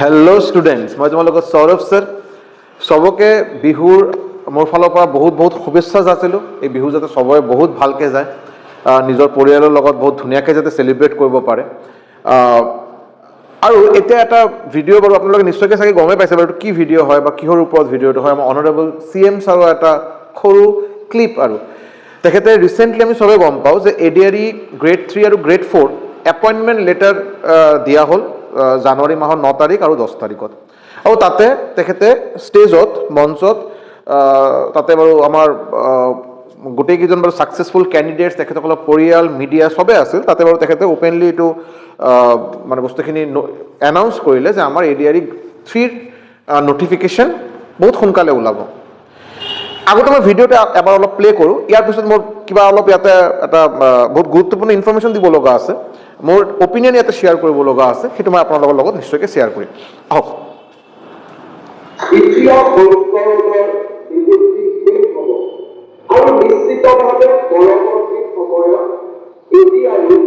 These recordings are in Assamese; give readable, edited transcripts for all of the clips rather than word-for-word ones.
হেল্ল' ষ্টুডেণ্টছ, মই তোমালোকৰ সৌৰভ ছাৰ। চবকে বিহুৰ মোৰ ফালৰ পৰা বহুত বহুত শুভেচ্ছা যাচিলোঁ। এই বিহু যাতে চবৰে বহুত ভালকৈ যায়, নিজৰ পৰিয়ালৰ লগত বহুত ধুনীয়াকৈ যাতে চেলিব্ৰেট কৰিব পাৰে। আৰু এতিয়া এটা ভিডিঅ' বাৰু আপোনালোকে নিশ্চয়কৈ চাগে গমেই পাইছে বাৰু কি ভিডিঅ' হয় বা কিহৰ ওপৰত ভিডিঅ'টো হয়। আমাৰ অনাৰেবল CM ছাৰৰ এটা সৰু ক্লিপ। আৰু তেখেতে ৰিচেণ্টলি আমি চবেই গম পাওঁ যে ADRE গ্ৰেড 3 আৰু গ্ৰেড 4 এপইণ্টমেণ্ট লেটাৰ দিয়া হ'ল জানুৱাৰী মাহৰ 9 তাৰিখ আৰু 10 তাৰিখত। আৰু তাতে তেখেতে ষ্টেজত মঞ্চত তাতে বাৰু আমাৰ গোটেইকেইজন বাৰু ছাকচেছফুল কেণ্ডিডেটছ, তেখেতসকলৰ পৰিয়াল, মিডিয়া চবেই আছিল। তাতে বাৰু তেখেতে অ'পেনলি এইটো মানে বস্তুখিনি এনাউন্স কৰিলে যে আমাৰ ADRE 3ৰ নটিফিকেশ্যন বহুত সোনকালে ওলাব। আগতে মই ভিডিঅ'টো এবাৰ অলপ প্লে' কৰোঁ, ইয়াৰ পিছত মোৰ কিবা অলপ ইয়াতে এটা বহুত গুৰুত্বপূৰ্ণ ইনফৰমেশ্যন দিব লগা আছে, মোৰ অপিনিয়ন ইয়াতে শ্বেয়াৰ কৰিব লগা আছে, সেইটো মই আপোনালোকৰ লগত নিশ্চয়কৈ শ্বেয়াৰ কৰিম। আহক। আৰু নিশ্চিতভাৱে পৰৱৰ্তী সময়ত ADRE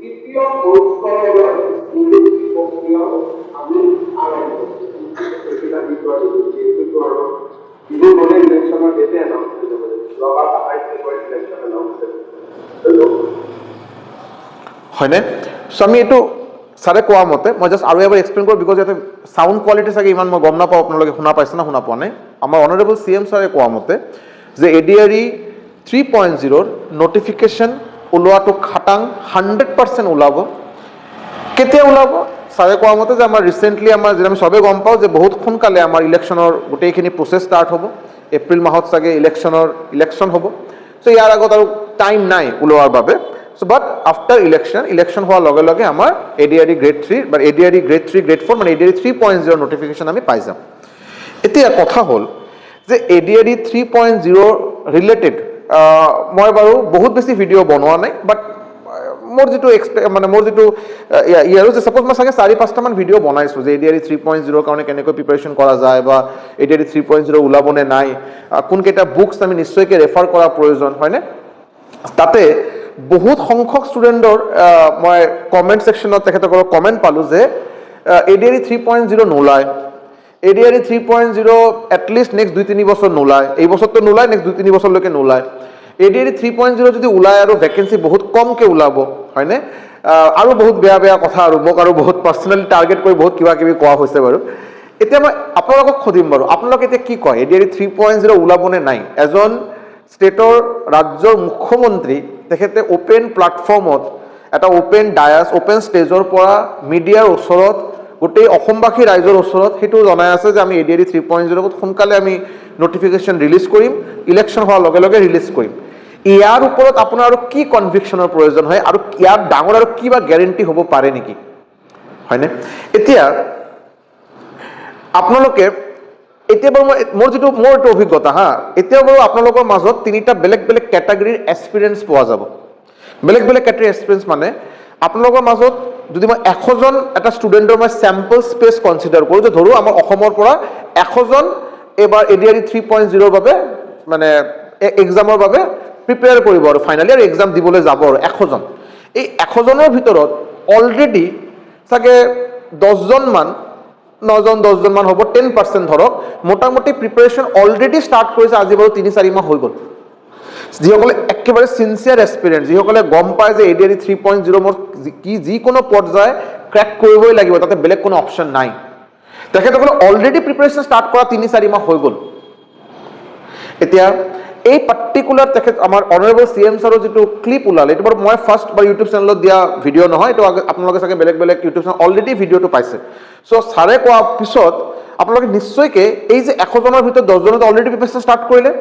তৃতীয় সংস্কৰণৰ নিযুক্তি প্ৰক্ৰিয়াও আমি আৰম্ভ হয়নে? চ' আমি এইটো ছাৰে কোৱা মতে মই জাষ্ট আৰু এবাৰ এক্সপ্লেইন কৰোঁ, বিকজ ইয়াতে চাউণ্ড কোৱালিটি চাগে ইমান মই গম নাপাওঁ আপোনালোকে শুনা পাইছে না শুনা পোৱা নাই। আমাৰ অনাৰেবল CM ছাৰে কোৱা মতে যে ADRE 3.0ৰ নটিফিকেশ্যন ওলোৱাটো খাটাং 100% ওলাব। কেতিয়া ওলাব? ছাৰে কোৱা মতে যে আমাৰ ৰিচেণ্টলি আমাৰ যে আমি চবেই গম পাওঁ যে বহুত সোনকালে আমাৰ ইলেকশ্যনৰ গোটেইখিনি প্ৰচেছ ষ্টাৰ্ট হ'ব। এপ্ৰিল মাহত চাগে ইলেকশ্যন হ'ব। চ' ইয়াৰ আগত আৰু টাইম নাই ওলোৱাৰ বাবে। চ' বাট আফটাৰ ইলেকশ্যন হোৱাৰ লগে লগে আমাৰ ADRE গ্ৰেড 3 বা ADRE গ্ৰেড 3 গ্ৰেড 4 মানে ADRE 3.0 নটিফিকেশ্যন আমি পাই যাম। এতিয়া কথা হ'ল যে ADRE 3.0 ৰিলেটেড মই বাৰু বহুত বেছি ভিডিঅ' বনোৱা নাই, বাট মোৰ যিটো মানে মোৰ যিটো ইয়াৰো যে ছাপ'জ মই চাগে 4-5টামান ভিডিঅ' বনাইছোঁ যে ADRE 3.0ৰ কাৰণে কেনেকৈ প্ৰিপাৰেশ্যন কৰা যায় বা ADRE 3.0 ওলাবনে নাই, কোনকেইটা বুকছ আমি নিশ্চয়কৈ ৰেফাৰ কৰাৰ প্ৰয়োজন হয়নে। তাতে বহুত সংখ্যক ষ্টুডেণ্টৰ মই কমেণ্ট ছেকশ্যনত তেখেতসকলৰ কমেণ্ট পালোঁ যে ADRE 3.0 নোলায়, ADRE 3.0 এটলিষ্ট নেক্সট 2-3 বছৰ নোলায়, এই বছৰটো নোলায়, নেক্সট 2-3 বছৰলৈকে নোলায়। ADRE 3.0 যদি ওলায় আৰু ভেকেঞ্চি বহুত কমকৈ ওলাব হয়নে, আৰু বহুত বেয়া বেয়া কথা আৰু মোক আৰু বহুত পাৰ্চনেলি টাৰ্গেট কৰি বহুত কিবা কিবি কোৱা হৈছে বাৰু। এতিয়া মই আপোনালোকক সুধিম বাৰু, আপোনালোকে এতিয়া কি কয় ADRE 3.0 ওলাবনে নাই? এজন ষ্টেটৰ ৰাজ্যৰ মুখ্যমন্ত্ৰী তেখেতে অ'পেন প্লেটফৰ্মত এটা অ'পেন ডায়াছ অ'পেন ষ্টেজৰ পৰা মিডিয়াৰ ওচৰত গোটেই অসমবাসী ৰাইজৰ ওচৰত সেইটো জনাই আছে যে আমি ADRE 3.0 সোনকালে আমি নটিফিকেশ্যন ৰিলিজ কৰিম, ইলেকশ্যন হোৱাৰ লগে লগে ৰিলিজ কৰিম। ইয়াৰ ওপৰত আপোনাৰ আৰু কি কনভিকশ্যনৰ প্ৰয়োজন হয় আৰু ইয়াৰ ডাঙৰ আৰু কিবা গেৰেণ্টি হ'ব পাৰে নেকি হয়নে? এতিয়া আপোনালোকে এতিয়া বাৰু মোৰ এইটো অভিজ্ঞতা এতিয়া বাৰু আপোনালোকৰ মাজত 3টা বেলেগ বেলেগ কেটেগৰীৰ এক্সপিৰিয়েঞ্চ পোৱা যাব। বেলেগ বেলেগ কেটেগৰীৰ এক্সপিৰিয়েঞ্চ মানে আপোনালোকৰ মাজত যদি মই 100জন এটা ষ্টুডেণ্টৰ মই চেম্পল স্পেচ কনচিডাৰ কৰোঁ, যে ধৰোঁ আমাৰ অসমৰ পৰা 100জন এইবাৰ ADRE 3.0ৰ বাবে মানে এক্সামৰ বাবে প্ৰিপেয়াৰ কৰিব আৰু ফাইনেলি আৰু এক্সাম দিবলৈ যাব আৰু 100জন। এই 100জনৰ ভিতৰত অলৰেডি চাগে 9-10জন মান হ'ব, 10% ধৰক মোটামুটি প্ৰিপাৰেশ্যন অলৰেডি ষ্টাৰ্ট কৰিছে। আজি বাৰু 3-4 মাহ হৈ গ'ল। যিসকলে একেবাৰে চিনচিয়াৰ এক্সপিৰিয়েঞ্চ, যিসকলে গম পায় যে ADRE 3.0 মোৰ যিকোনো পৰ্যায় ক্ৰেক কৰিবই লাগিব, তাতে বেলেগ কোনো অপশ্যন নাই, তেখেতসকলে অলৰেডি প্ৰিপাৰেশ্যন ষ্টাৰ্ট কৰা 3-4 মাহ হৈ গ'ল। এতিয়া এই পাৰ্টিকুলাৰ তেখেত আমাৰ অনাৰেবল CM ছাৰৰ যিটো ক্লিপ ওলালে, এইটো বাৰু মই ফাৰ্ষ্ট বা ইউটিউব চেনেলত দিয়া ভিডিঅ' নহয়, এইটো আপোনালোকে চাগে বেলেগ বেলেগ ইউটিউব চেনেল অলৰেডি ভিডিঅ'টো পাইছে। চ' ছাৰে কোৱা পিছত আপোনালোকে নিশ্চয়কৈ এই যে 100জনৰ ভিতৰত 10জনে অলৰেডি প্ৰিপাৰেশ্যন ষ্টাৰ্ট কৰিলে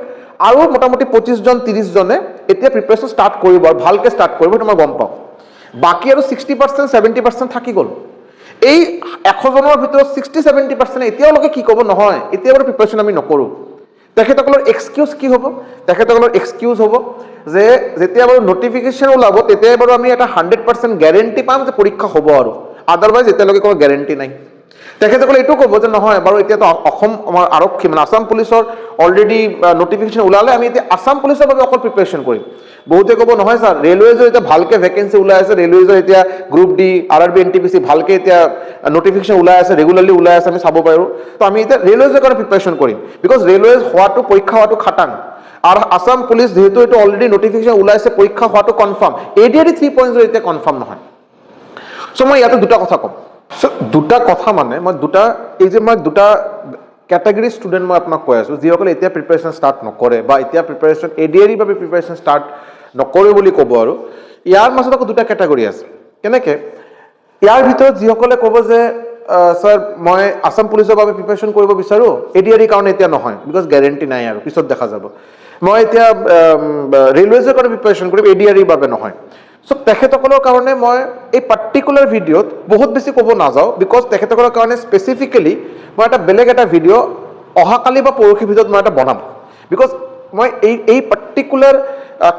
আৰু মোটামুটি 25-30জনে এতিয়া প্ৰিপাৰেশ্যন ষ্টাৰ্ট কৰিব আৰু ভালকৈ ষ্টাৰ্ট কৰিব, সেইটো মই গম পাওঁ। বাকী আৰু 60%-70% থাকি গ'ল। এই 100জনৰ ভিতৰত 60-70% এতিয়ালৈকে কি ক'ব, নহয় এতিয়া বাৰু প্ৰিপাৰেশ্যন আমি নকৰোঁ। তেখেতসকলৰ এক্সকিউজ কি হ'ব? তেখেতসকলৰ এক্সকিউজ হ'ব যে যেতিয়া বাৰু নটিফিকেশ্যন ওলাব তেতিয়াই বাৰু আমি এটা 100% গেৰেণ্টি পাম যে পৰীক্ষা হ'ব, আৰু আদাৰৱাইজ এতিয়ালৈকে কোনো গেৰেণ্টি নাই। তেখেতসকলে এইটো ক'ব যে নহয় বাৰু এতিয়াতো অসম আমাৰ আৰক্ষী মানে আছাম পুলিচৰ অলৰেডি নটিফিকেশ্যন ওলালে আমি এতিয়া আছাম পুলিচৰ বাবে অকল প্ৰিপেৰেশ্যন কৰিম বহুতে ক'ব নহয় ছাৰ ৰেলৱেজৰ এতিয়া ভালকৈ ভেকেঞ্চি ওলাই আছে ৰেলৱেজৰ এতিয়া গ্ৰুপ ডি RRB NTPC ভালকৈ এতিয়া নটিফিকেশ্যন ওলাই আছে ৰেগুলাৰলি ওলাই আছে আমি চাব পাৰোঁ তো আমি এতিয়া ৰেলৱেজৰ কাৰণে প্ৰিপেৰেশ্যন কৰিম বিকজ ৰেলৱেজ হোৱাটো পৰীক্ষা হোৱাটো খাটাং আৰু আছাম পুলিচ যিহেতু এইটো অলৰেডি নটিফিকেশ্যন ওলাইছে পৰীক্ষা হোৱাটো কনফাৰ্ম ADRE 3.0 এতিয়া কনফাৰ্ম নহয় চ' মই ইয়াতে দুটা কথা ক'ম চ' দুটা কথা মানে মই দুটা কেটেগৰী ষ্টুডেণ্ট মই আপোনাক কৈ আছোঁ যিসকলে এতিয়া প্ৰিপেৰেশ্যন ষ্টাৰ্ট নকৰে বা এতিয়া প্ৰিপেৰেশ্যন ADRE বাবে প্ৰিপেৰেশ্যন ষ্টাৰ্ট নকৰে বুলি ক'ব আৰু ইয়াৰ মাজত আকৌ দুটা কেটেগৰী আছে কেনেকৈ ইয়াৰ ভিতৰত যিসকলে ক'ব যে ছাৰ মই আছাম পুলিচৰ বাবে প্ৰিপেৰেশ্যন কৰিব বিচাৰোঁ ADRE কাৰণে এতিয়া নহয় বিকজ গেৰেণ্টি নাই আৰু পিছত দেখা যাব মই এতিয়া ৰেলৱেজৰ কাৰণে প্ৰিপেৰেশ্যন কৰিম ADRE বাবে নহয় চ' তেখেতসকলৰ কাৰণে মই এই পাৰ্টিকুলাৰ ভিডিঅ'ত বহুত বেছি ক'ব নাযাওঁ বিকজ তেখেতসকলৰ কাৰণে স্পেচিফিকেলি মই এটা বেলেগ এটা ভিডিঅ' অহাকালি বা পৰহি ভিতৰত মই এটা বনাম বিকজ মই এই পাৰ্টিকুলাৰ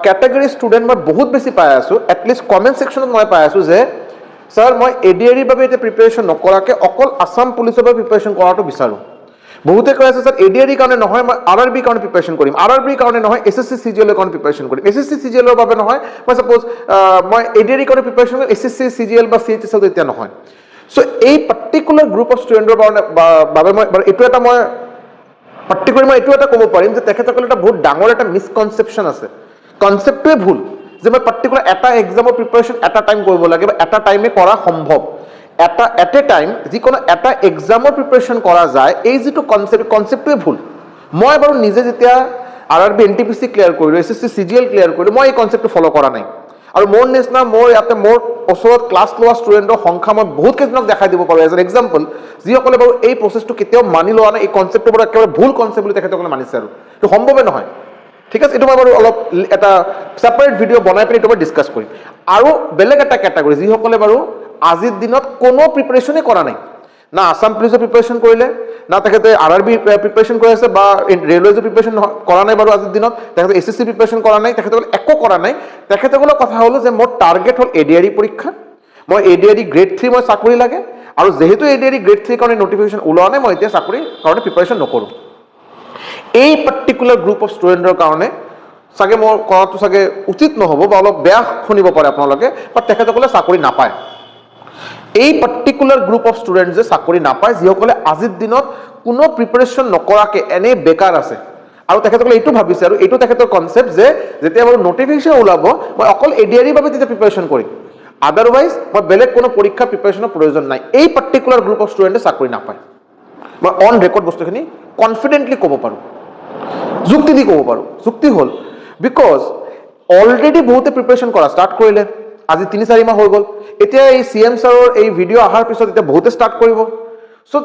কেটেগৰী ষ্টুডেণ্ট মই বহুত বেছি পাই আছোঁ এটলিষ্ট কমেণ্ট ছেকশ্যনত মই পাই আছোঁ যে ছাৰ মই ADRE বাবে এতিয়া প্ৰিপেৰেশ্যন নকৰাকৈ অকল আছাম পুলিচৰ বাবে প্ৰিপেৰেশ্যন কৰাটো বিচাৰোঁ বহুতে কৈ আছে ছাৰ ADRE কাৰণে নহয় মই RRB কাৰণে প্ৰিপেৰেশ্যন কৰিম RRB কাৰণে নহয় SSC CGL কাৰণে প্ৰিপেৰেশ্যন কৰিম SSC CGL বাবে নহয় মই ছাপ'জ মই ADRE কাৰণে প্ৰিপেৰেশ্যন কৰিম SSC CGL বা CHSL এতিয়া নহয় চ' এই পাৰ্টিকুলাৰ গ্ৰুপ অফ ষ্টুডেণ্টৰ কাৰণে বাবে মই এইটো এটা মই পাৰ্টিকুলাৰ মই এইটো এটা ক'ব পাৰিম যে তেখেতসকলে এটা বহুত ডাঙৰ এটা মিছকনচেপশ্যন আছে কনচেপ্টটোৱে ভুল যে মই পাৰ্টিকুলাৰ এটা এক্সামৰ প্ৰিপেৰেশ্যন এটা টাইম কৰিব লাগে বা এটা টাইমে কৰা সম্ভৱ এট এ টাইম যিকোনো এটা এক্সামৰ প্ৰিপেৰেশ্যন কৰা যায় এই যিটো কনচেপ্টটোৱে ভুল মই বাৰু নিজে যেতিয়া RRB NTPC ক্লিয়াৰ কৰিলোঁ SSC CGL ক্লিয়াৰ কৰিলোঁ মই এই কনচেপ্টটো ফ'ল' কৰা নাই আৰু মোৰ নিচিনা মোৰ ওচৰত ক্লাছ লোৱা ষ্টুডেণ্টৰ সংখ্যা মই বহুত কেইজনক দেখাই দিব পাৰোঁ এজ এন এক্সাম্পল যিসকলে বাৰু এই প্ৰচেছটো কেতিয়াও মানি লোৱা নাই এই কনচেপ্টটো বাৰু একেবাৰে ভুল কনচেপ্ট বুলি তেখেতসকলে মানিছে আৰু এইটো সম্ভৱে নহয় ঠিক আছে এইটো মই বাৰু অলপ এটা ছেপাৰেট ভিডিঅ' বনাই পিনি এইটো মই ডিছকাছ কৰিম আৰু বেলেগ এটা কেটেগৰী যিসকলে বাৰু আজিৰ দিনত কোনো প্ৰিপেৰেশ্যনেই কৰা নাই না আছাম পুলিচৰ প্ৰিপেৰেশ্যন কৰিলে না তেখেতে RRB প্ৰিপেৰেশ্যন কৰি আছে বা ৰেলৱেজৰ প্ৰিপেৰেশ্যন কৰা নাই বাৰু আজিৰ দিনত তেখেতে SSC প্ৰিপেৰেশ্যন কৰা নাই তেখেতসকলে একো কৰা নাই তেখেতসকলৰ কথা হ'ল যে মোৰ টাৰ্গেট হ'ল ADRE পৰীক্ষা মই ADRE গ্ৰেড 3 মই চাকৰি লাগে আৰু যেহেতু ADRE গ্ৰেড 3 কাৰণে নটিফিকেশ্যন ওলোৱা নাই মই এতিয়া চাকৰি কাৰণে প্ৰিপেৰেশ্যন নকৰোঁ এই পাৰ্টিকুলাৰ গ্ৰুপ অফ ষ্টুডেণ্টৰ কাৰণে চাগে মই কৰাটো চাগে উচিত নহ'ব বা অলপ বেয়া শুনিব পাৰে আপোনালোকে বাট তেখেতসকলে চাকৰি নাপায় এই পাৰ্টিকুলাৰ গ্ৰুপ অফ ষ্টুডেণ্ট যে চাকৰি নাপায় যিসকলে আজিৰ দিনত কোনো প্ৰিপেৰেশ্যন নকৰাকৈ এনেই বেকাৰ আছে আৰু তেখেতসকলে এইটো ভাবিছে আৰু এইটো তেখেতৰ কনচেপ্ট যে যেতিয়া বাৰু নটিফিকেশ্যন ওলাব মই অকল ADRE বাবে তেতিয়া প্ৰিপেৰেশ্যন কৰিম আদাৰৱাইজ মই বেলেগ কোনো পৰীক্ষা প্ৰিপেৰেশ্যনৰ প্ৰয়োজন নাই এই পাৰ্টিকুলাৰ গ্ৰুপ অফ ষ্টুডেণ্টে চাকৰি নাপায় মই অন ৰেকৰ্ড বস্তুখিনি কনফিডেণ্টলি ক'ব পাৰোঁ যুক্তি দি ক'ব পাৰোঁ যুক্তি হ'ল বিকজ অলৰেডি বহুতে প্ৰিপেৰেশ্যন কৰা ষ্টাৰ্ট কৰিলে আজি 3-4 মাহ হৈ গ'ল এতিয়া এই CM ছাৰৰ এই ভিডিঅ' অহাৰ পিছত এতিয়া বহুতে ষ্টাৰ্ট কৰিব চ'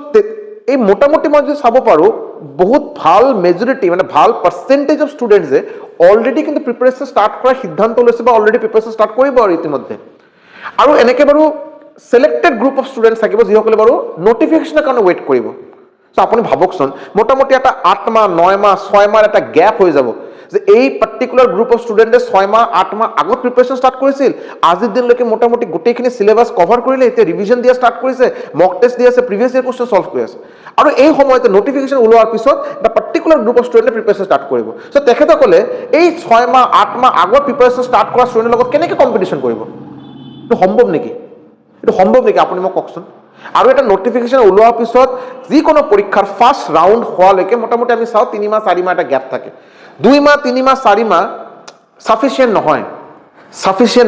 এই মোটামুটি মই যদি চাব পাৰোঁ বহুত ভাল মেজৰিটি মানে ভাল পাৰ্চেণ্টেজ অফ ষ্টুডেণ্টছে অলৰেডি কিন্তু প্ৰিপেৰেশ্যন ষ্টাৰ্ট কৰাৰ সিদ্ধান্ত লৈছে বা অলৰেডি প্ৰিপেৰেশ্যন ষ্টাৰ্ট কৰিব আৰু ইতিমধ্যে আৰু এনেকৈ বাৰু ছিলেক্টেড গ্ৰুপ অফ ষ্টুডেণ্টছ থাকিব যিসকলে বাৰু নটিফিকেশ্যনৰ কাৰণে ৱেইট কৰিব চ' আপুনি ভাবকচোন মোটামুটি এটা 8 মাহ 9 মাহ 6 মাহৰ এটা গেপ হৈ যাব যে এই পাৰ্টিকুলাৰ গ্ৰুপ অফ ষ্টুডেণ্টে 6 মাহ 8 মাহ আগত প্ৰিপেৰেশ্যন ষ্টাৰ্ট কৰিছিল আজিৰ দিনলৈকে মোটামুটি গোটেইখিনি চিলেবাছ কভাৰ কৰিলে এতিয়া ৰিভিজন দিয়া ষ্টাৰ্ট কৰিছে মক টেষ্ট দি আছে প্ৰিভিয়াছ ইয়েৰ কুৱেশ্যন ছল্ভ কৰি আছে আৰু এই সময়তে নটিফিকেশ্যন ওলোৱাৰ পিছত এটা পাৰ্টিকুলাৰ গ্ৰুপ অফ ষ্টুডেণ্টে প্ৰিপেৰেশ্যন ষ্টাৰ্ট কৰিব চ' তেখেতসকলে এই 6 মাহ 8 মাহ আগত প্ৰিপেৰেশ্যন ষ্টাৰ্ট কৰা ষ্টুডেণ্টৰ লগত কেনেকৈ কম্পিটিশ্যন কৰিব এইটো সম্ভৱ নেকি আপুনি মোক কওকচোন আৰু এটা নটিফিকেশ্যন ওলোৱাৰ পিছত যিকোনো পৰীক্ষাৰ ফাৰ্ষ্ট ৰাউণ্ড হোৱালৈকে মোটামুটি আমি চাওঁ 3 মাহ 4 মাহ এটা গেপ থাকে 2 মাহ 3 মাহ 4 মাহ চাফিচিয়েণ্ট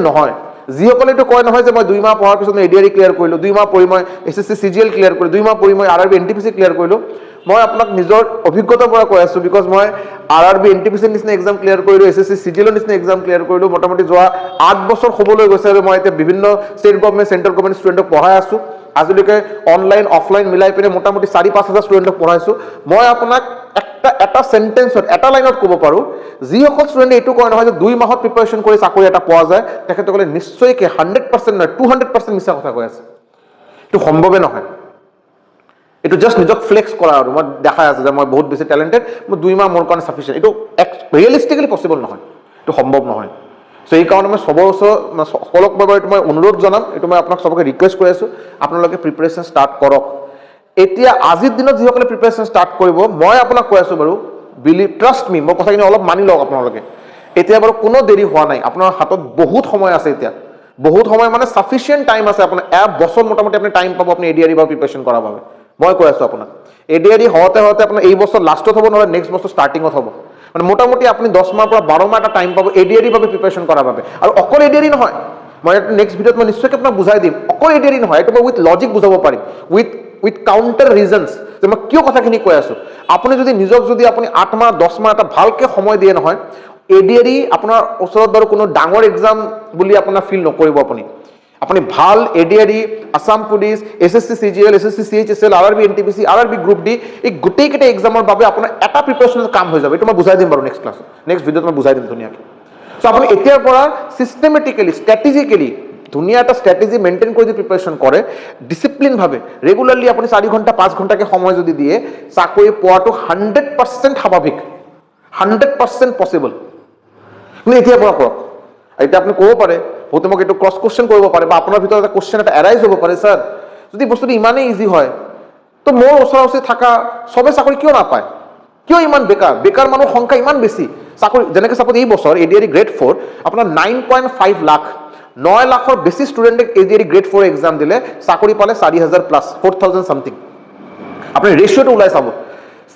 নহয় যিসকলে এইটো কয় নহয় যে মই 2 মাহ পঢ়াৰ পিছত মই ADRE ক্লিয়াৰ কৰিলোঁ 2 মাহ পঢ়ি মই SSC CGL ক্লিয়াৰ কৰিলোঁ 2 মাহ পঢ়ি মই RRB NTPC ক্লিয়াৰ কৰিলোঁ মই আপোনাক নিজৰ অভিজ্ঞতাৰ পৰা কৈ আছোঁ বিকজ মই RRB NTPC নিচিনা এক্সাম ক্লিয়াৰ কৰিলোঁ SSC CGL নিচিনা এক্সাম ক্লিয়াৰ কৰিলোঁ মোটামুটি যোৱা 8 বছৰ হ'বলৈ গৈছে আৰু মই এতিয়া বিভিন্ন ষ্টেট গভৰ্ণমেণ্ট চেণ্ট্ৰেল গভৰ্ণমেণ্ট ষ্টুডেণ্টক পঢ়াই আছোঁ আজিলৈকে অনলাইন অফলাইন মিলাই পিনে মোটামুটি 4-5 হাজাৰ ষ্টুডেণ্টক পঢ়াইছোঁ মই আপোনাক এটা সেন্টেন্সত এটা লাইনত ক'ব পাৰোঁ যিসকল ষ্টুডেণ্টে এইটো কয় নহয় যে 2 মাহত প্ৰিপেৰেশ্যন কৰি চাকৰি এটা পোৱা যায় তেখেতসকলে নিশ্চয়কৈ 100% নহয় 200% মিছা কথা কৈ আছে এইটো সম্ভৱে নহয় এইটো জাষ্ট নিজক ফ্লেক্স কৰা আৰু মই দেখাই আছোঁ যে মই বহুত বেছি টেলেণ্টেড মই 2 মাহ মোৰ কাৰণে চাফিচিয়েণ্ট এইটো ৰিয়েলিষ্টিকেলি পচিবল নহয় এইটো সম্ভৱ নহয় চ' এইকাৰণে মই চবৰ ওচৰত সকলোক মই এইটো মই অনুৰোধ জনাম এইটো মই আপোনাক চবকে ৰিকুৱেষ্ট কৰি আছোঁ আপোনালোকে প্ৰিপেৰেশ্যন ষ্টাৰ্ট কৰক এতিয়া আজিৰ দিনত যিসকলে প্ৰিপাৰেশ্যন ষ্টাৰ্ট কৰিব, মই আপোনাক কৈ আছোঁ বাৰু, ট্ৰাষ্ট মি, মই কথাখিনি অলপ মানি লওক আপোনালোকে। এতিয়া বাৰু কোনো দেৰি হোৱা নাই, আপোনাৰ হাতত বহুত সময় আছে এতিয়া, বহুত সময় মানে চাফিচিয়েণ্ট টাইম আছে আপোনাৰ, বছৰ মোটামুটি আপুনি টাইম পাব আপুনি এডিআৰই বা প্ৰিপাৰেশ্যন কৰাৰ বাবে। মই কৈ আছোঁ আপোনাক, এডিআৰই হওঁতে আপোনাৰ এই বছৰ লাষ্টত হ'ব, নহ'লে নেক্সট বছৰ ষ্টাৰ্টিঙত হ'ব। মানে মোটামুটি আপুনি 10 মাহৰ পৰা 12 মাহ এটা টাইম পাব এডিআৰইৰ বাবে প্ৰিপাৰেশ্যন কৰাৰ বাবে। আৰু অকল এডিআৰই নহয়, মই নেক্সট ভিডিঅ'ত মই নিশ্চয়কৈ আপোনাক বুজাই দিম, অকল এডিআৰই নহয়, এইটো মই উইথ লজিক বুজাব পাৰিম, উইথ কাউণ্টাৰ ৰিজনছ, যে মই কিয় কথাখিনি কৈ আছোঁ। আপুনি যদি নিজক যদি আপুনি 8 মাহ 10 মাহ এটা ভালকৈ সময় দিয়ে নহয়, এডিআৰই আপোনাৰ ওচৰত বাৰু কোনো ডাঙৰ এক্সাম বুলি আপোনাৰ ফিল নকৰিব। আপুনি ভাল ADRE, Assam police, SSC CGL, SSC CHSL, RRB NTPC, RRB group D, এই গোটেইকেইটা এক্সামৰ বাবে আপোনাৰ এটা প্ৰিপাৰেশ্যনত কাম হৈ যাব। এইটো মই বুজাই দিম বাৰু নেক্সট ক্লাছত, নেক্সট ভিডিঅ'ত মই বুজাই দিম ধুনীয়াকৈ। চ' আপুনি এতিয়াৰ পৰা চিষ্টেমেটিকেলি, ষ্ট্ৰেটেজিকেলি ধুনীয়া এটা ষ্ট্ৰেটেজি মেইনটেইন কৰি যদি প্ৰিপাৰেশ্যন কৰে, ডিচিপ্লিনভাৱে ৰেগুলাৰলি আপুনি 4 ঘণ্টা 5 ঘণ্টাকৈ সময় যদি দিয়ে, চাকৰি পোৱাটো 100% স্বাভাৱিক, 100% পচিবল। কিন্তু এতিয়াৰ পৰা কৰক। এতিয়া আপুনি ক'ব পাৰে, বহুতে মোক এইটো ক্ৰছ কুৱেশ্যন কৰিব পাৰে, বা আপোনাৰ ভিতৰত এটা কুৱেশ্যন এটা এৰাইজ হ'ব পাৰে, ছাৰ যদি বস্তুটো ইমানেই ইজি হয়, তো মোৰ ওচৰা ওচৰি থকা চবে চাকৰি কিয় নাপায়, কিয় ইমান বেকাৰ মানুহৰ সংখ্যা ইমান বেছি। চাকৰি যেনেকৈ চাপ'জ এই বছৰ এডিআৰই গ্ৰেড 4 আপোনাৰ 9.5 লাখ, 9 লাখৰ বেছি ষ্টুডেণ্টে এডিআৰই গ্ৰেড 4 এক্সাম দিলে, চাকৰি পালে 4,000 প্লাছ, 4,000 ছামথিং। আপুনি ৰেচিঅ'টো ওলাই চাব,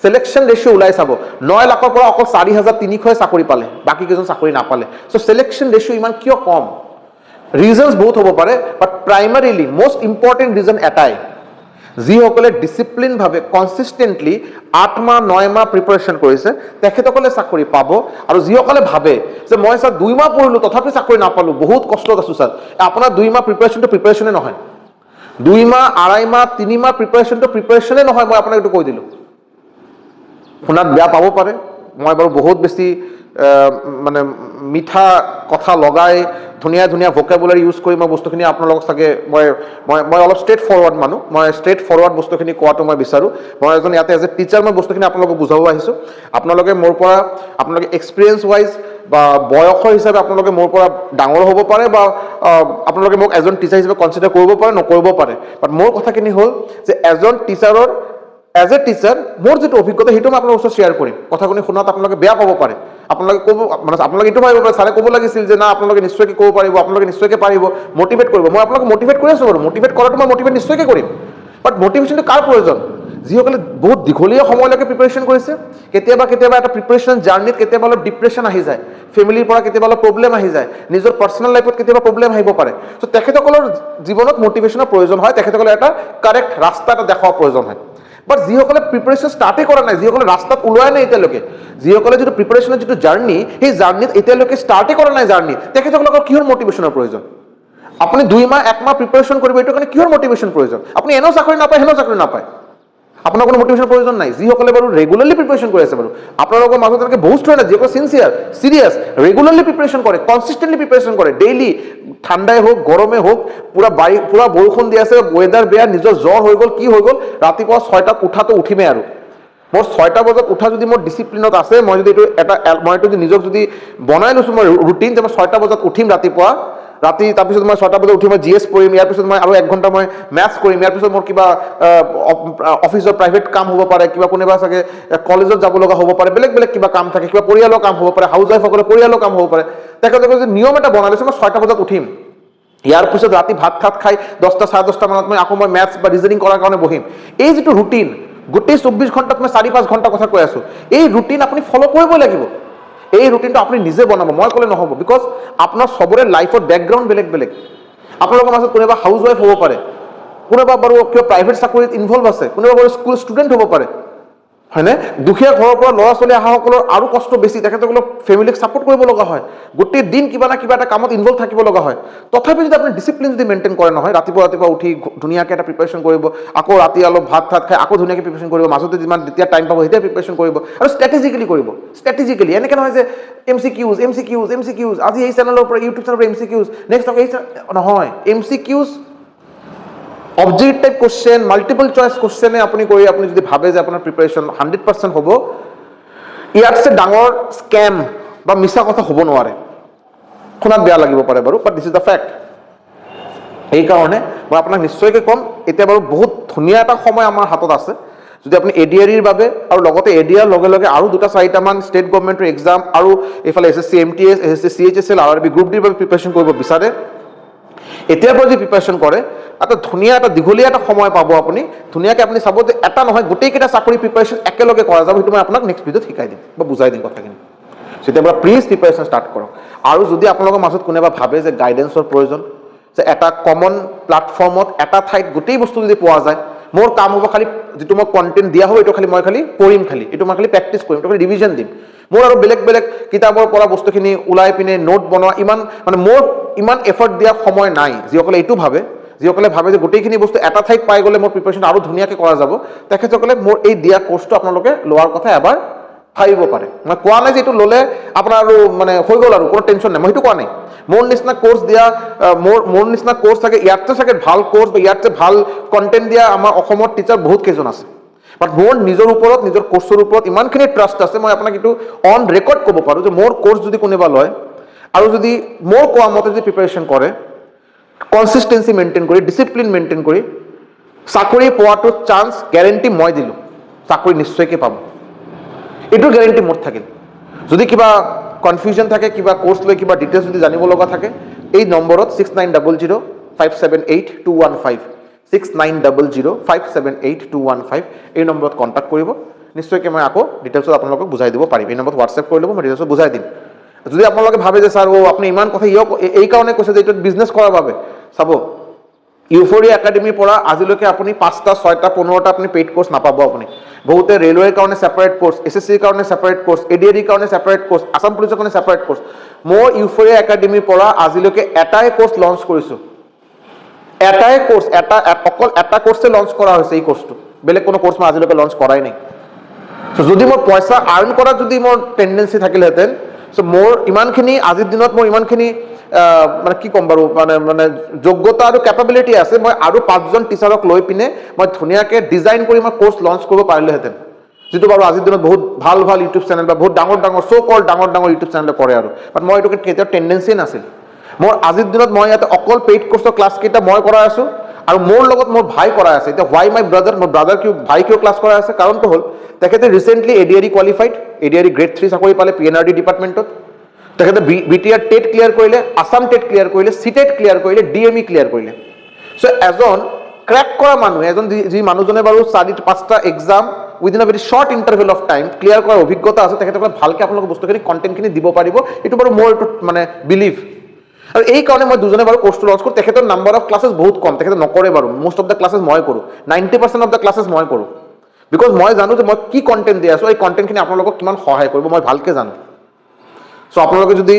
সিলেকশ্যন ৰেচিঅ' ওলাই চাব, 9 লাখৰ পৰা অকল 4,300 চাকৰি পালে, বাকী কেইজন চাকৰি নাপালে। চ' সিলেকশ্যন ৰেচিঅ' ইমান কিয় কম? ৰিজনছ বহুত হ'ব পাৰে, বাট প্ৰাইমাৰিলি মষ্ট ইম্পৰ্টেণ্ট ৰিজন এটাই, যিসকলে ডিচিপ্লিনভাৱে কনচিষ্টেণ্টলি 8 মাহ 9 মাহ প্ৰিপাৰেশ্যন কৰিছে, তেখেতসকলে চাকৰি পাব। আৰু যিসকলে ভাবে যে মই ছাৰ 2 মাহ পঢ়িলোঁ তথাপি চাকৰি নাপালোঁ, বহুত কষ্টত আছোঁ ছাৰ, আপোনাৰ 2 মাহ প্ৰিপাৰেশ্যনটো প্ৰিপাৰেশ্যনে নহয়, 2 মাহ 2.5 মাহ 3 মাহ প্ৰিপাৰেশ্যনটো প্ৰিপাৰেশ্যনে নহয়। মই আপোনাক এইটো কৈ দিলোঁ, শুনাত বেয়া পাব পাৰে, মই বাৰু বহুত বেছি মানে মিঠা কথা লগাই ধুনীয়া ধুনীয়া ভকেবুলাৰী ইউজ কৰি মই বস্তুখিনি আপোনালোকক চাগে মই অলপ ষ্ট্ৰেইট ফৰৱাৰ্ড মানুহ, মই ষ্ট্ৰেইট ফৰৱাৰ্ড বস্তুখিনি কোৱাটো মই বিচাৰোঁ। মই এজন ইয়াতে এজ এ টিচাৰ মই বস্তুখিনি আপোনালোকক বুজাব আহিছোঁ। আপোনালোকে মোৰ পৰা, আপোনালোকে এক্সপিৰিয়েঞ্চ ৱাইজ বা বয়সৰ হিচাপে আপোনালোকে মোৰ পৰা ডাঙৰ হ'ব পাৰে, বা আপোনালোকে মোক এজন টিচাৰ হিচাপে কনচিডাৰ কৰিব পাৰে, নকৰিব পাৰে। বাট মোৰ কথাখিনি হ'ল যে এজন টিচাৰৰ, এজ এ টিচাৰ মোৰ যিটো অভিজ্ঞতা সেইটো মই আপোনাৰ ওচৰত শ্বেয়াৰ কৰিম। কথাখিনি শুনাত আপোনালোকে বেয়া পাব পাৰে, আপোনালোকে ক'ব, মানে আপোনালোকে এইটো ভাবিব পাৰে ছাৰে ক'ব লাগিছিল যে না আপোনালোকে নিশ্চয়কৈ ক'ব পাৰিব, আপোনালোকে নিশ্চয়কৈ পাৰিব, মটিভেট কৰিব। মই আপোনালোকক মটিভেট কৰি আছোঁ বাৰু, মটিভেট কৰাটো মই মটিভেট নিশ্চয়কৈ কৰিম। বাট মটিভেশ্যনটো কাৰ প্ৰয়োজন? যিসকলে বহুত দীঘলীয়া সময়লৈকে প্ৰিপাৰেশ্যন কৰিছে। কেতিয়াবা এটা প্ৰিপাৰেশ্যন জাৰ্ণিত কেতিয়াবা অলপ ডিপ্ৰেশ্যন আহি যায়, ফেমিলিৰ পৰা কেতিয়াবা অলপ প্ৰব্লেম আহি যায়, নিজৰ পাৰ্চনেল লাইফত কেতিয়াবা প্ৰব্লেম আহিব পাৰে। চ' তেখেতসকলৰ জীৱনত মটিভেশ্যনৰ প্ৰয়োজন হয়, তেখেতসকলে এটা কাৰেক্ট ৰাস্তা এটা দেখুওৱাৰ প্ৰয়োজন হয়। বাট যিসকলে প্ৰিপাৰেশ্যন ষ্টাৰ্টেই কৰা নাই, যিসকলে ৰাস্তাত ওলোৱাই নাই এতিয়ালৈকে, যিসকলে যিটো প্ৰিপাৰেশ্যনৰ যিটো জাৰ্ণি, সেই জাৰ্ণিত এতিয়ালৈকে ষ্টাৰ্টেই কৰা নাই জাৰ্ণি, তেখেতসকলৰ কিহৰ মটিভেশ্যনৰ প্ৰয়োজন? আপুনি 2 মাহ 1 মাহ প্ৰিপাৰেশ্যন কৰিব, এইটো কাৰণে কিহৰ মটিভেশ্যন প্ৰয়োজন? আপুনি এনেও চাকৰি নাপায়, হেনেও চাকৰি নাপায়, আপোনাৰ কোনো মটিভেশ্যন প্ৰয়োজন নাই। যিসকলে বাৰু ৰেগুলাৰলি প্ৰিপাৰেশ্যন কৰি আছে বাৰু, আপোনালোকৰ মাজত তেনেকৈ বহুত ষ্টুডেণ্ট আছে যিসকলে চিনচিয়াৰ, চিৰিয়াছ, ৰেগুলাৰলি প্ৰিপাৰেশ্যন কৰে, কনচিষ্টেণ্টলি প্ৰিপাৰেশ্যন কৰে, ডেইলি, ঠাণ্ডাই হওক গৰমে হওক, পুৰা বৰষুণ দি আছে, ৱেডাৰ বেয়া, নিজৰ জ্বৰ হৈ গ'ল, কি হৈ গ'ল, ৰাতিপুৱা 6টাত উঠাটো উঠিমেই আৰু। মোৰ 6টা বজাত উঠা যদি মোৰ ডিচিপ্লিনত আছে, মই যদি এইটো নিজক যদি বনাই লৈছোঁ মই ৰুটিন, যে মই 6টা বজাত উঠিম ৰাতিপুৱা, তাৰপিছত মই 6টা বজাত উঠি মই GS পঢ়িম, ইয়াৰ পিছত মই আৰু 1 ঘণ্টা মই মেথছ কৰিম, ইয়াৰ পিছত মোৰ কিবা অফিচৰ প্ৰাইভেট কাম হ'ব পাৰে, কিবা কোনোবা চাগে কলেজত যাব লগা হ'ব পাৰে, বেলেগ কিবা কাম থাকে, কিবা পৰিয়ালৰ কাম হ'ব পাৰে, হাউচ ৱাইফসকলে পৰিয়ালৰ কাম হ'ব পাৰে। তেখেতসকলে যদি নিয়ম এটা বনাই লৈছে মই 6টা বজাত উঠিম, ইয়াৰ পিছত ৰাতি ভাত খাই 10টা 10:30 মানত মই আকৌ মই মেথছ বা ৰিজনিং কৰাৰ কাৰণে বহিম। এই যিটো ৰুটিন, গোটেই 24 ঘণ্টাত মই 4-5 ঘণ্টা কথা কৈ আছোঁ, এই ৰুটিন আপুনি ফ'ল' কৰিবই লাগিব। এই ৰুটিনটো আপুনি নিজে বনাব, মই ক'লে নহ'ব। বিকজ আপোনাৰ চবৰে লাইফৰ বেকগ্ৰাউণ্ড বেলেগ। আপোনালোকৰ মাজত কোনোবা হাউচ ৱাইফ হ'ব পাৰে, কোনোবা বাৰু কিবা প্ৰাইভেট চাকৰিত ইনভলভ আছে, কোনোবা বাৰু স্কুল ষ্টুডেণ্ট হ'ব পাৰে, হয়নে? দুখীয়া ঘৰৰ পৰা ল'ৰা ছোৱালী অহাসকলৰ আৰু কষ্ট বেছি, তেখেতসকলক ফেমিলিক ছাপোৰ্ট কৰিব লগা হয়, গোটেই দিন কিবা না কিবা এটা কামত ইনভলভ থাকিব লগা হয়। তথাপি যদি আপুনি ডিচিপ্লিন যদি মেইনটেইন কৰে নহয়, ৰাতিপুৱা উঠি ধুনীয়াকৈ এটা প্ৰিপাৰেশ্যন কৰিব, আকৌ ৰাতি অলপ ভাত খাই আকৌ ধুনীয়াকৈ প্ৰিপাৰেশ্যন কৰিব, মাজতে যিমান যেতিয়া টাইম পাব তেতিয়া প্ৰিপাৰেশ্যন কৰিব, আৰু ষ্ট্ৰেটেজিকেলি কৰিব। ষ্ট্ৰেটেজিকেলি এনেকৈ নহয় যে MCQs, আজি এই চেনেলৰ পৰা, ইউটিউব চেনেলৰ পৰা MCQs, নেক্সট এই নহয়। MCQs objective type question, multiple choice কোশ্চেনে আপুনি কৰি আপুনি যদি ভাবে যে আপোনাৰ প্ৰিপাৰেশ্যন 100% হ'ব, ইয়াতছে ডাঙৰ স্কেম বা মিছা কথা হ'ব নোৱাৰে। শুনাত বেয়া লাগিব পাৰে বাৰু, but this is the fact. সেইকাৰণে মই আপোনাক নিশ্চয়কৈ ক'ম, এতিয়া বাৰু বহুত ধুনীয়া এটা সময় আমাৰ হাতত আছে। যদি আপুনি এডিআৰিৰ বাবে আৰু লগতে এডিআৰ লগে লগে আৰু 2-4মান ষ্টেট গভৰ্ণমেণ্টৰ এক্সাম আৰু এইফালে SSC MTS, SSC CHSL, RRB group ডিৰ বাবে প্ৰিপাৰেশ্যন কৰিব বিচাৰে, এতিয়াৰ পৰা যদি প্ৰিপাৰেশ্যন কৰে, এটা ধুনীয়া এটা দীঘলীয়া এটা সময় পাব আপুনি। ধুনীয়াকৈ আপুনি চাব যে এটা নহয় গোটেইকেইটা চাকৰি প্ৰিপাৰেশ্যন একেলগে কৰা যাব। সেইটো মই আপোনাক নেক্সট ভিডিঅ'ত শিকাই দিম বা বুজাই দিম কথাখিনি। তেতিয়াৰ পৰা প্লিজ প্ৰিপাৰেশ্যন ষ্টাৰ্ট কৰক। আৰু যদি আপোনালোকৰ মাজত কোনোবা ভাবে যে গাইডেন্সৰ প্ৰয়োজন, যে এটা কমন প্লেটফৰ্মত এটা ঠাইত গোটেই বস্তু যদি পোৱা যায়, মোৰ কাম হ'ব খালি যিটো মই কণ্টেণ্ট দিয়া হ'ব এইটো মই খালি পঢ়িম, এইটো মই খালি প্ৰেক্টিছ কৰিম, এইটো খালি ৰিভিজন দিম। মোৰ আৰু বেলেগ বেলেগ কিতাপৰ পৰা বস্তুখিনি ওলাই পিনে নোট বনোৱা মোৰ ইমান এফৰ্ট দিয়া সময় নাই। যিসকলে এইটো ভাবে, যিসকলে ভাবে যে গোটেইখিনি বস্তু এটা ঠাইত পাই গ'লে মোৰ প্ৰিপাৰেশ্যন আৰু ধুনীয়াকৈ কৰা যাব, তেখেতসকলে মোৰ এই দিয়া কোৰ্চটো আপোনালোকে লোৱাৰ কথা এবাৰ ভাবিব পাৰে। মই কোৱা নাই যে এইটো ল'লে আপোনাৰ আৰু হৈ গ'ল আৰু কোনো টেনশ্যন নাই, মই সেইটো কোৱা নাই। মোৰ নিচিনা কোৰ্চ দিয়া মোৰ নিচিনা কোৰ্চ থাকে, ইয়াতছে চাগে ভাল কোৰ্চ বা ইয়াতছে ভাল কণ্টেণ্ট দিয়া আমাৰ অসমত টিচাৰ বহুত কেইজন আছে। বাট মোৰ নিজৰ ওপৰত, নিজৰ কোৰ্চৰ ওপৰত ইমানখিনি ট্ৰাষ্ট আছে, মই আপোনাক এইটো অন ৰেকৰ্ড ক'ব পাৰোঁ যে মোৰ কোৰ্চ যদি কোনোবা লয় আৰু যদি মোৰ কোৱা মতে যদি প্ৰিপাৰেশ্যন কৰে, কনচিষ্টেঞ্চি মেইনটেইন কৰি, ডিচিপ্লিন মেইনটেইন কৰি, চাকৰি পোৱাটো চান্স গেৰেণ্টি মই দিলোঁ, চাকৰি নিশ্চয়কৈ পাব। এইটো গেৰেণ্টি মোৰ থাকিল। যদি কিবা কনফিউজন থাকে, কিবা কোৰ্চ লৈ কিবা ডিটেইলছ যদি জানিব লগা থাকে, এই নম্বৰত 6900578215 6900578215 এই নম্বৰত কণ্টেক্ট কৰিব। নিশ্চয়কৈ মই আকৌ ডিটেইলছত আপোনালোকক বুজাই দিব পাৰিম। এই নম্বৰত হোৱাটছএপ কৰি ল'ব, মই ডিটেইলছত বুজাই দিম। যদি আপোনালোকে ভাবে যে ছাৰ আপুনি ইমান কথা এই কাৰণে কৈছে যে এইটো বিজনেছ কৰাৰ বাবে, চাব ইউফৰিয়া একাডেমীৰ পৰা আজিলৈকে আপুনি 5টা 6টা 15টা আপুনি পেইড কোৰ্চ নাপাব। আপুনি বহুতে ৰেলৱেৰ কাৰণে ছেপাৰেট কোৰ্চ, SSCৰ কাৰণে ছেপাৰেট কোৰ্চ, ADARৰ কাৰণে ছেপাৰেট কোৰ্চ, আছাম পুলিচৰ কাৰণে ছেপাৰেট কোৰ্চ। মই ইউফৰিয়া একাডেমীৰ পৰা আজিলৈকে এটাই কোৰ্চ লঞ্চ কৰিছোঁ, এটাই কোৰ্চ, অকল এটা কোৰ্চে লঞ্চ কৰা হৈছে, এই কোৰ্চটো। বেলেগ কোনো কোৰ্চ মই আজিলৈকে লঞ্চ কৰাই নাই। যদি মই পইচা আৰ্ণ কৰাত যদি মোৰ টেণ্ডেঞ্চি থাকিলেহেঁতেন, মোৰ ইমানখিনি আজিৰ দিনত মোৰ ইমানখিনি কি ক'ম বাৰু, যোগ্যতা আৰু কেপাবিলিটি আছে, মই আৰু 5জন টিচাৰক লৈ পিনে মই ধুনীয়াকৈ ডিজাইন কৰি মই কোৰ্চ লঞ্চ কৰিব পাৰিলোহেঁতেন। যিটো বাৰু আজিৰ দিনত বহুত ভাল ভাল ইউটিউব চেনেল বা বহুত ডাঙৰ ডাঙৰ ইউটিউব চেনেলে কৰে আৰু। বাট মই এইটো কেতিয়াও টেণ্ডেঞ্চিয়ে নাছিল। মোৰ আজিৰ দিনত মই ইয়াতে অকল পেইড কোৰ্চৰ ক্লাছকেইটা মই কৰাই আছোঁ আৰু মোৰ লগত মোৰ ভাই কৰাই আছে। এতিয়া হোৱাই মাই ব্ৰাদাৰ, মোৰ ব্ৰাদাৰ ভাই কিয় ক্লাছ কৰাই আছে, কাৰণটো হ'ল তেখেতে recently ADAR qualified, ADAR grade 3 চাকৰি পালে PNRD ডিপাৰ্টমেণ্টত। তেখেতে BTR টেট ক্লিয়াৰ কৰিলে, আছাম টেট ক্লিয়াৰ কৰিলে, CTET ক্লিয়াৰ কৰিলে, DME ক্লিয়াৰ কৰিলে। চ' এজন ক্ৰেক কৰা মানুহ, এজন যি মানুহজনে বাৰু 4-5টা exam within a very short interval of time clear কৰাৰ অভিজ্ঞতা আছে, তেখেতসকলে ভালকৈ আপোনালোকে বস্তুখিনি কণ্টেণ্টখিনি দিব পাৰিব। এইটো বাৰু মোৰ এইটো বিলিভ। আৰু এই কাৰণে মই দুজনে বাৰু কোৰ্চটো লঞ্চ কৰোঁ। তেখেতৰ নাম্বাৰ অফ ক্লাছেছ বহুত কম, তেখেতে নকৰে বাৰু। মোষ্ট অফ দ্য ক্লাছেছ মই কৰোঁ, 90% অফ দ্য ক্লাছেছ মই কৰোঁ। বিকজ মই জানো যে মই কি কণ্টেণ্ট দি আছোঁ, এই কণ্টেণ্টখিনি আপোনালোকক কিমান সহায় কৰিব মই ভালকৈ জানো। চ' আপোনালোকে যদি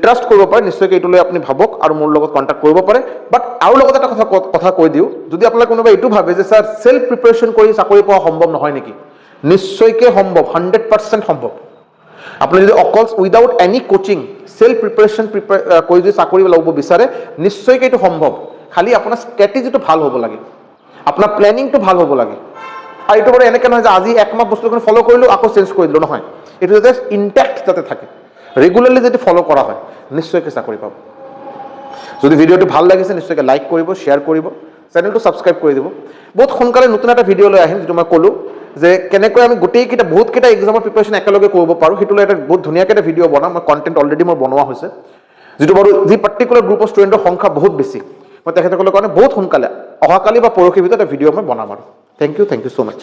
ট্ৰাষ্ট কৰিব পাৰে, নিশ্চয়কৈ এইটো লৈ আপুনি ভাবক আৰু মোৰ লগত কণ্টেক্ট কৰিব পাৰে। বাট আৰু লগত এটা কথা কৈ দিওঁ, যদি আপোনালোকে কোনোবাই এইটো ভাবে যে ছাৰ চেল্ফ প্ৰিপাৰেশ্যন কৰি চাকৰি পোৱা সম্ভৱ নহয় নেকি, নিশ্চয়কৈ সম্ভৱ, 100% সম্ভৱ। আপুনি যদি অকল without any coaching self preparation কৰি যদি চাকৰি ল'ব বিচাৰে, নিশ্চয়কৈ এইটো সম্ভৱ। খালি আপোনাৰ ষ্ট্ৰেটেজিটো ভাল হ'ব লাগে, আপোনাৰ প্লেনিংটো ভাল হ'ব লাগে। আৰু এইটো বাৰু এনেকৈ নহয় যে আজি একমাহ বস্তুখিনি ফ'ল' কৰিলোঁ আকৌ চেঞ্জ কৰি দিলোঁ, নহয়। এইটো যাতে ইনটেক্ট যাতে থাকে, ৰেগুলাৰলি যদি ফ'ল' কৰা হয়, নিশ্চয়কৈ চাকৰি পাব। যদি ভিডিঅ'টো ভাল লাগিছে নিশ্চয়কৈ লাইক কৰিব, শ্বেয়াৰ কৰিব, চেনেলটো ছাবস্ক্ৰাইব কৰি দিব। বহুত সোনকালে নতুন এটা ভিডিঅ' লৈ আহিম, যিটো মই ক'লোঁ যে কেনেকৈ আমি বহুতকেইটা এক্সামৰ প্ৰিপাৰেশ্যন একেলগে কৰিব পাৰোঁ। সেইটো লৈ এটা বহুত ধুনীয়াকৈ এটা ভিডিঅ' বনাম। মই কণ্টেণ্ট অলৰেডি মোৰ বনোৱা হৈছে, যিটো বাৰু যি পাৰ্টিকুলাৰ গ্ৰুপ অফ ষ্টুডেণ্টৰ সংখ্যা বহুত বেছি, মই তেখেতসকলৰ কাৰণে বহুত সোনকালে অহাকালি বা পৰহিৰ ভিতৰত এটা ভিডিঅ' মই বনাম আৰু। Thank you so' much.